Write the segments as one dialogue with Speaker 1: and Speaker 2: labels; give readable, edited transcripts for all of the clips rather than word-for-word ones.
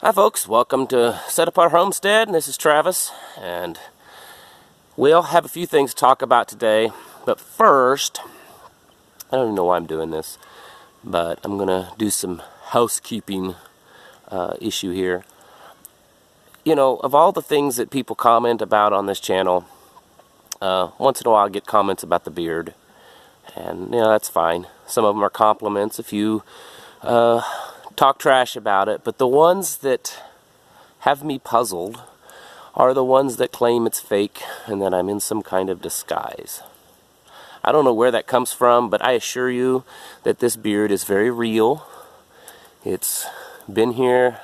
Speaker 1: Hi folks, welcome to Set Apart Homestead. This is Travis, and we'll have a few things to talk about today. But first, I don't even know why I'm doing this, but I'm going to do some housekeeping issue here. You know, of all the things that people comment about on this channel, once in a while I get comments about the beard, and you know, that's fine. Some of them are compliments, a few talk trash about it, but the ones that have me puzzled are the ones that claim it's fake and that I'm in some kind of disguise. I don't know where that comes from, but I assure you that this beard is very real. It's been here,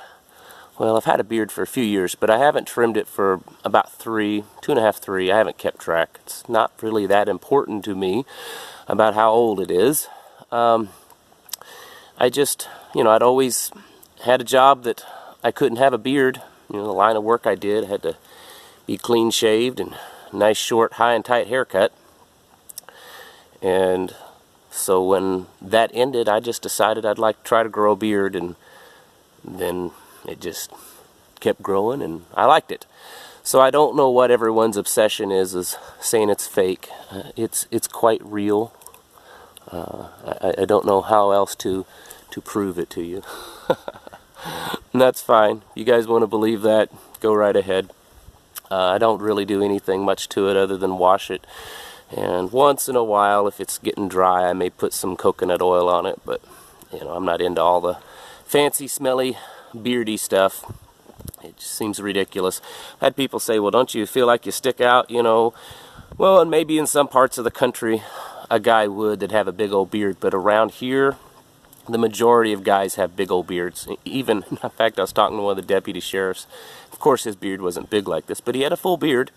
Speaker 1: well, I've had a beard for a few years, but I haven't trimmed it for about 2.5, 3. I haven't kept track. It's not really that important to me about how old it is. I just, you know, I'd always had a job that I couldn't have a beard. You know, the line of work I did had to be clean shaved and nice short high and tight haircut. And so when that ended, I just decided I'd like to try to grow a beard, and then it just kept growing and I liked it. So I don't know what everyone's obsession is saying it's fake. It's quite real. I don't know how else to prove it to you. And that's fine. You guys want to believe that, go right ahead. I don't really do anything much to it other than wash it. And once in a while, if it's getting dry, I may put some coconut oil on it. But, you know, I'm not into all the fancy, smelly, beardy stuff. It just seems ridiculous. I had people say, well, don't you feel like you stick out, you know? Well, and maybe in some parts of the country, a guy would that have a big old beard. But around here, the majority of guys have big old beards. Even, in fact, I was talking to one of the deputy sheriffs. Of course, his beard wasn't big like this, but he had a full beard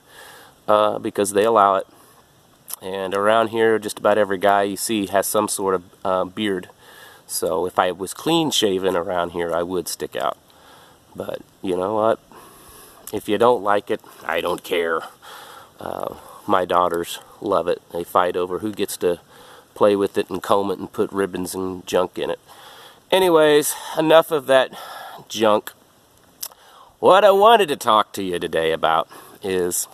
Speaker 1: because they allow it. And around here, just about every guy you see has some sort of beard. So if I was clean shaven around here, I would stick out. But you know what? If you don't like it, I don't care. My daughters love it. They fight over who gets to play with it and comb it and put ribbons and junk in it. Anyways, enough of that junk. What I wanted to talk to you today about is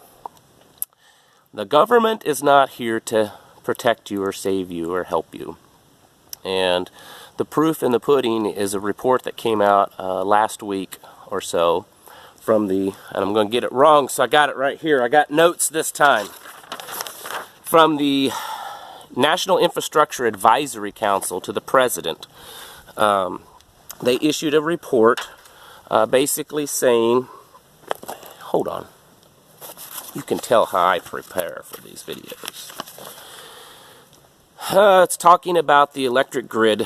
Speaker 1: the government is not here to protect you or save you or help you. And the proof in the pudding is a report that came out last week or so from the, and I'm going to get it wrong, so I got it right here. I got notes this time. From the National Infrastructure Advisory Council to the President. They issued a report basically saying, hold on, you can tell how I prepare for these videos. It's talking about the electric grid,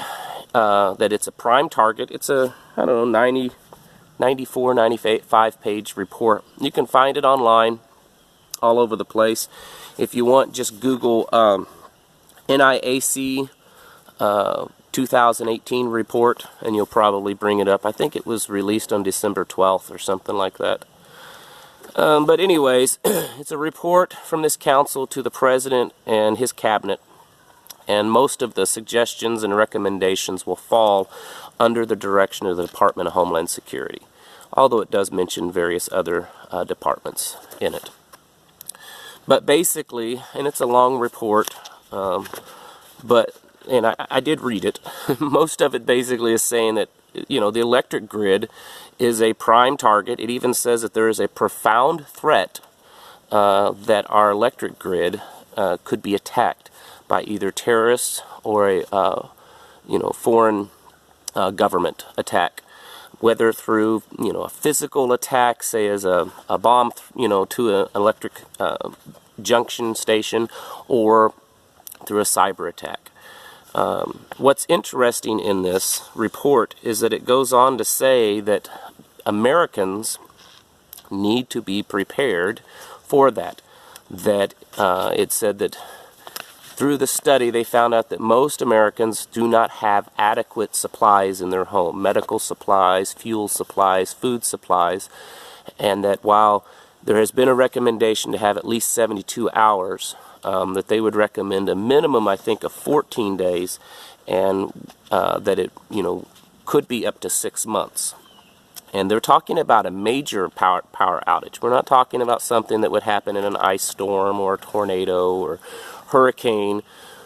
Speaker 1: that it's a prime target. It's a, I don't know, 94, 95 page report. You can find it online all over the place. If you want, just Google NIAC 2018 report, and you'll probably bring it up. I think it was released on December 12th or something like that. But anyways, it's a report from this council to the president and his cabinet, and most of the suggestions and recommendations will fall under the direction of the Department of Homeland Security, although it does mention various other departments in it. But basically, and it's a long report, and I did read it. Most of it basically is saying that, you know, the electric grid is a prime target. It even says that there is a profound threat that our electric grid could be attacked by either terrorists or a you know, foreign government attack, whether through, you know, a physical attack, say as a bomb, you know, to an electric junction station, or through a cyber attack. What's interesting in this report is that it goes on to say that Americans need to be prepared for that. That it said that through the study they found out that most Americans do not have adequate supplies in their home. Medical supplies, fuel supplies, food supplies. And that while there has been a recommendation to have at least 72 hours, that they would recommend a minimum, I think, of 14 days, and that it, you know, could be up to 6 months. And they're talking about a major power outage. We're not talking about something that would happen in an ice storm or a tornado or hurricane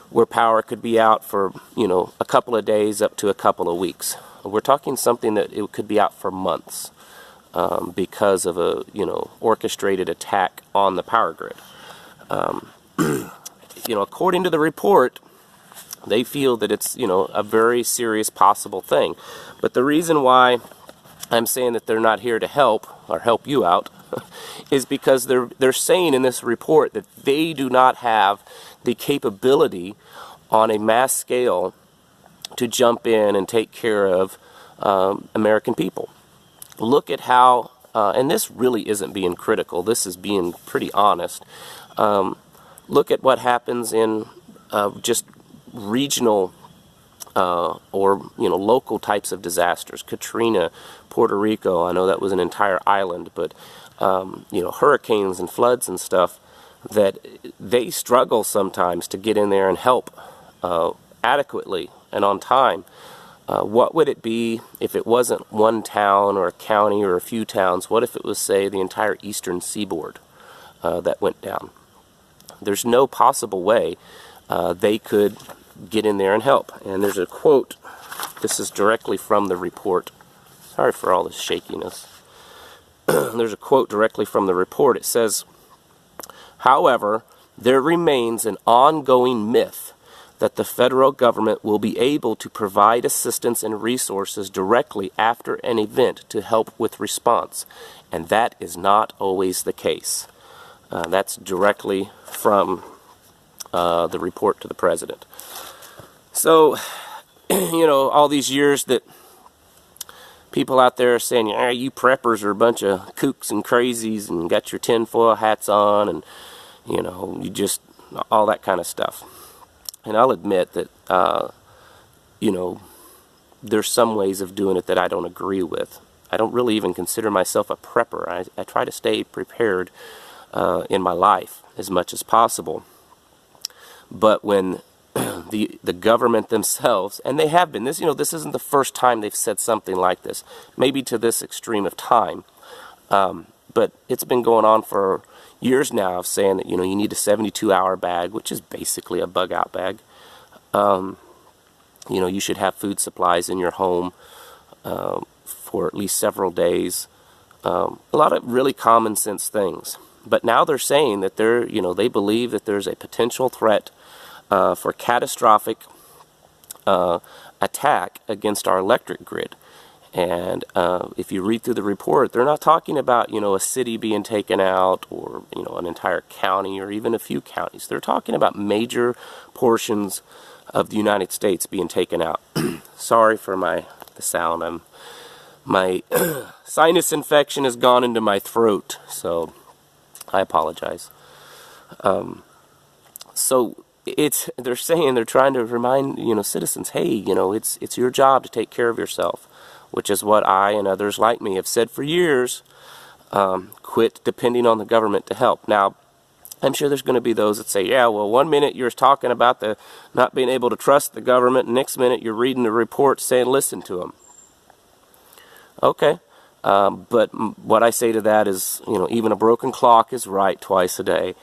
Speaker 1: where power could be out for, a couple of days up to a couple of weeks. We're talking something that it could be out for months because of a, orchestrated attack on the power grid. According to the report, they feel that it's, a very serious possible thing. But the reason why I'm saying that they're not here to help or help you out is because they're saying in this report that they do not have the capability on a mass scale to jump in and take care of American people. Look at how, and this really isn't being critical, this is being pretty honest. Look at what happens in just regional or local types of disasters. Katrina, Puerto Rico, I know that was an entire island, but hurricanes and floods and stuff, that they struggle sometimes to get in there and help adequately and on time. What would it be if it wasn't one town or a county or a few towns? What if it was, say, the entire eastern seaboard that went down? There's no possible way they could get in there and help. And there's a quote, this is directly from the report. Sorry for all this shakiness. There's a quote directly from the report. It says, "However, there remains an ongoing myth that the federal government will be able to provide assistance and resources directly after an event to help with response, and that is not always the case." That's directly from the report to the president. So, all these years that people out there are saying, you preppers are a bunch of kooks and crazies and got your tinfoil hats on and, you just, all that kind of stuff. And I'll admit that, there's some ways of doing it that I don't agree with. I don't really even consider myself a prepper. I try to stay prepared in my life as much as possible. But when the government themselves, and they have been, this isn't the first time they've said something like this, maybe to this extreme of time, but it's been going on for years now of saying that, you need a 72-hour bag, which is basically a bug-out bag. You should have food supplies in your home for at least several days. A lot of really common sense things. But now they're saying that they believe that there's a potential threat for catastrophic attack against our electric grid. And if you read through the report, they're not talking about, a city being taken out or, an entire county or even a few counties. They're talking about major portions of the United States being taken out. Sorry for the sound. My sinus infection has gone into my throat, so I apologize. So they're saying, they're trying to remind, citizens, hey, it's your job to take care of yourself, which is what I and others like me have said for years. Quit depending on the government to help. Now, I'm sure there's going to be those that say, yeah, well, one minute you're talking about the not being able to trust the government, and next minute you're reading the report saying listen to them. Okay. But what I say to that is, even a broken clock is right twice a day.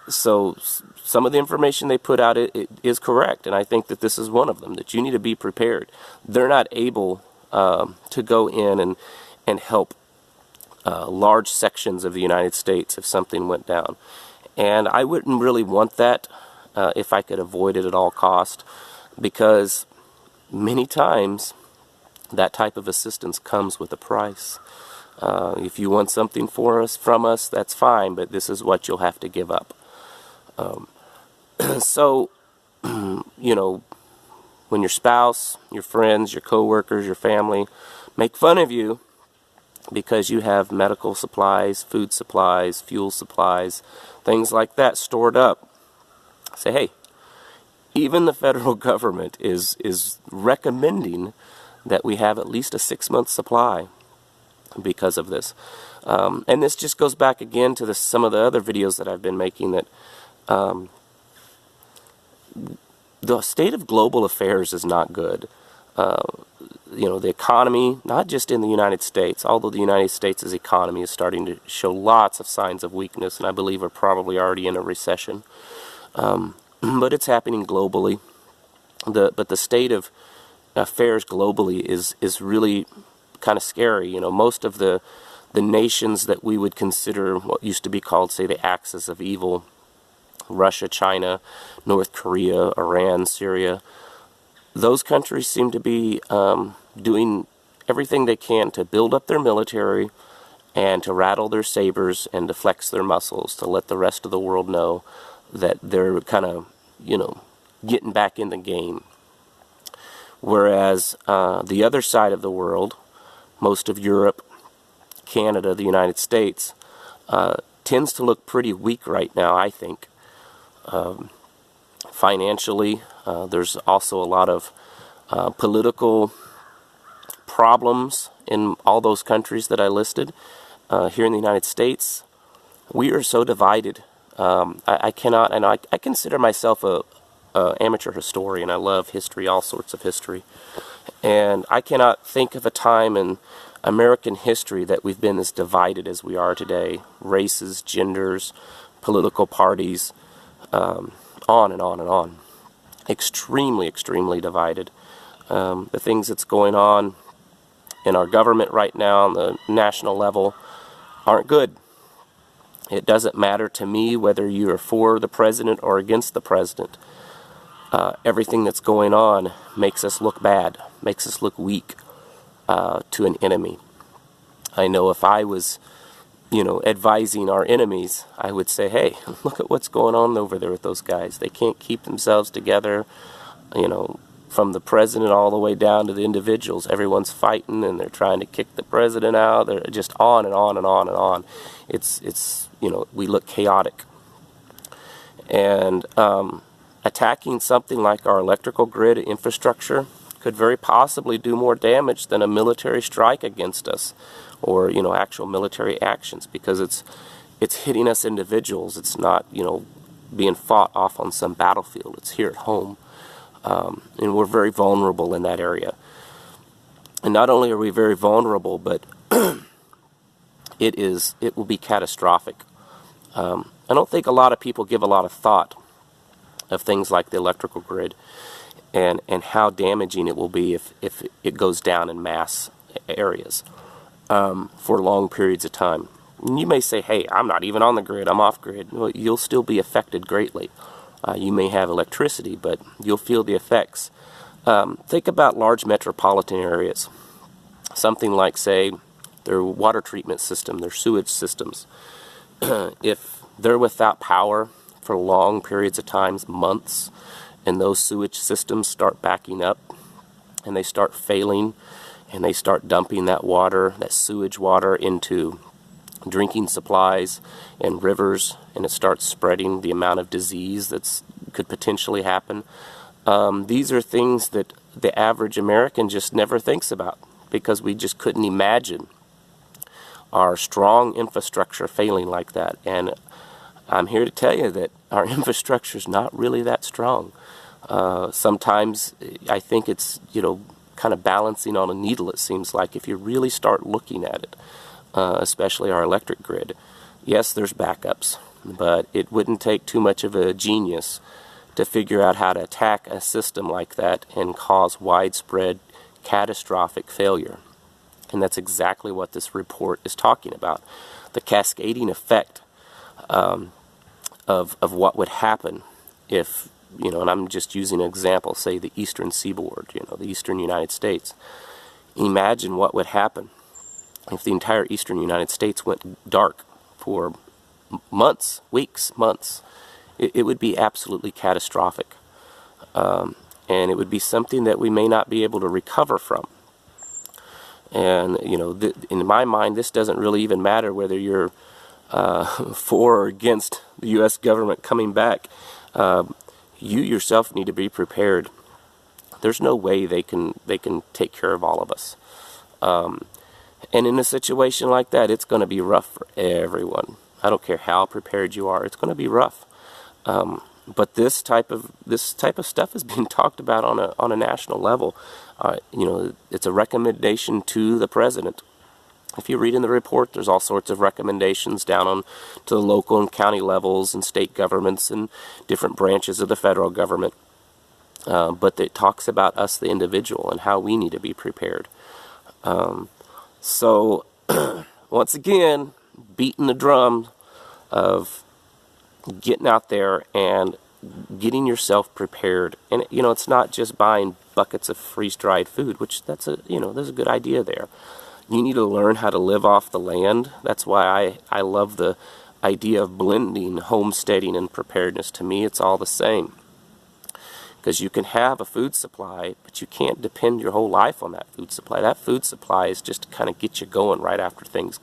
Speaker 1: So some of the information they put out it is correct, and I think that this is one of them, that you need to be prepared. They're not able to go in and help large sections of the United States if something went down. And I wouldn't really want that if I could avoid it at all cost, because many times that type of assistance comes with a price. If you want something from us, that's fine, but this is what you'll have to give up. So, when your spouse, your friends, your coworkers, your family make fun of you because you have medical supplies, food supplies, fuel supplies, things like that stored up, say, hey, even the federal government is recommending that we have at least a 6-month supply because of this. And this just goes back again to some of the other videos that I've been making, that the state of global affairs is not good. The economy, not just in the United States, although the United States' economy is starting to show lots of signs of weakness, and I believe we're probably already in a recession. But it's happening globally. But the state of affairs globally is really kind of scary. Most of the nations that we would consider what used to be called, say, the axis of evil, Russia, China, North Korea, Iran, Syria, those countries seem to be doing everything they can to build up their military and to rattle their sabers and to flex their muscles to let the rest of the world know that they're kind of, getting back in the game. Whereas the other side of the world, most of Europe, Canada, the United States, tends to look pretty weak right now, I think. Financially, there's also a lot of political problems in all those countries that I listed. Here in the United States, we are so divided. I cannot, and I consider myself a amateur historian. I love history, all sorts of history. And I cannot think of a time in American history that we've been as divided as we are today. Races, genders, political parties, on and on and on. Extremely, extremely divided. The things that's going on in our government right now on the national level aren't good. It doesn't matter to me whether you are for the president or against the president. Everything that's going on makes us look bad, makes us look weak to an enemy. I know if I was, advising our enemies, I would say, hey, look at what's going on over there with those guys. They can't keep themselves together, from the president all the way down to the individuals. Everyone's fighting and they're trying to kick the president out. They're just on and on and on and on. It's we look chaotic. And attacking something like our electrical grid infrastructure could very possibly do more damage than a military strike against us, or actual military actions, because it's hitting us individuals. It's not being fought off on some battlefield. It's here at home, and we're very vulnerable in that area. And not only are we very vulnerable, but it will be catastrophic. I don't think a lot of people give a lot of thought of things like the electrical grid and how damaging it will be if it goes down in mass areas for long periods of time. And you may say, hey, I'm not even on the grid, I'm off grid. Well, you'll still be affected greatly. You may have electricity, but you'll feel the effects. Think about large metropolitan areas. Something like, say, their water treatment system, their sewage systems. If they're without power for long periods of time, months, and those sewage systems start backing up and they start failing and they start dumping that water, that sewage water, into drinking supplies and rivers, and it starts spreading the amount of disease that could potentially happen. These are things that the average American just never thinks about, because we just couldn't imagine our strong infrastructure failing like that. And I'm here to tell you that our infrastructure is not really that strong. Sometimes I think it's, kind of balancing on a needle, it seems like, if you really start looking at it, especially our electric grid. Yes, there's backups, but it wouldn't take too much of a genius to figure out how to attack a system like that and cause widespread catastrophic failure. And that's exactly what this report is talking about. The cascading effect of what would happen if, and I'm just using an example, say the eastern seaboard, the eastern United States. Imagine what would happen if the entire eastern United States went dark for months, weeks, months. It would be absolutely catastrophic. And it would be something that we may not be able to recover from. And, in my mind, this doesn't really even matter whether you're for or against the U.S. government coming back. You yourself need to be prepared. There's no way they can take care of all of us. And in a situation like that, it's going to be rough for everyone. I don't care how prepared you are. It's going to be rough. But this type of stuff is being talked about on a national level. You know, it's a recommendation to the president. If you read in the report, there's all sorts of recommendations down on to the local and county levels and state governments and different branches of the federal government. But it talks about us, the individual, and how we need to be prepared. So, once again, beating the drum of getting out there and getting yourself prepared. And, you know, it's not just buying buckets of freeze-dried food, which that's a good idea there. You need to learn how to live off the land. That's why I love the idea of blending homesteading and preparedness. To me, it's all the same. Because you can have a food supply, but you can't depend your whole life on that food supply. That food supply is just to kind of get you going right after things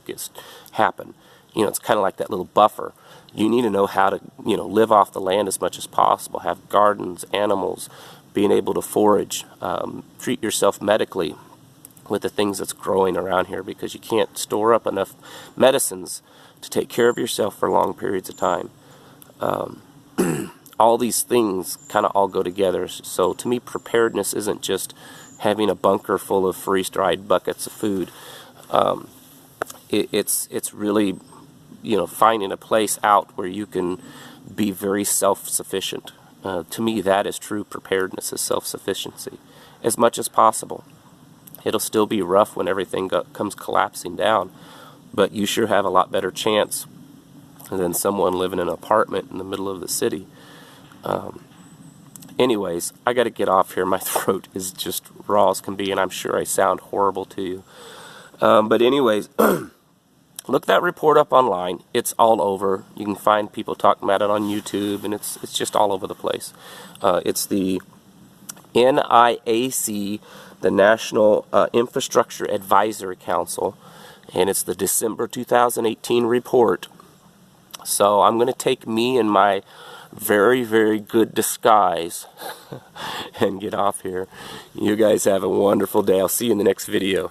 Speaker 1: happen. You know, it's kind of like that little buffer. You need to know how to, you know, live off the land as much as possible. Have gardens, animals, being able to forage, treat yourself medically with the things that's growing around here, because you can't store up enough medicines to take care of yourself for long periods of time. All these things kind of all go together. So to me, preparedness isn't just having a bunker full of freeze-dried buckets of food. It's really, you know, finding a place out where you can be very self-sufficient. To me, that is true preparedness, is self-sufficiency, as much as possible. It'll still be rough when everything comes collapsing down, but you sure have a lot better chance than someone living in an apartment in the middle of the city. Anyways, I got to get off here. My throat is just raw as can be, and I'm sure I sound horrible to you. But anyways, look that report up online. It's all over. You can find people talking about it on YouTube, and it's just all over the place. It's the NIAC, the National Infrastructure Advisory Council, and it's the December 2018 report. So I'm going to take me in my very, very good disguise and get off here. You guys have a wonderful day. I'll see you in the next video.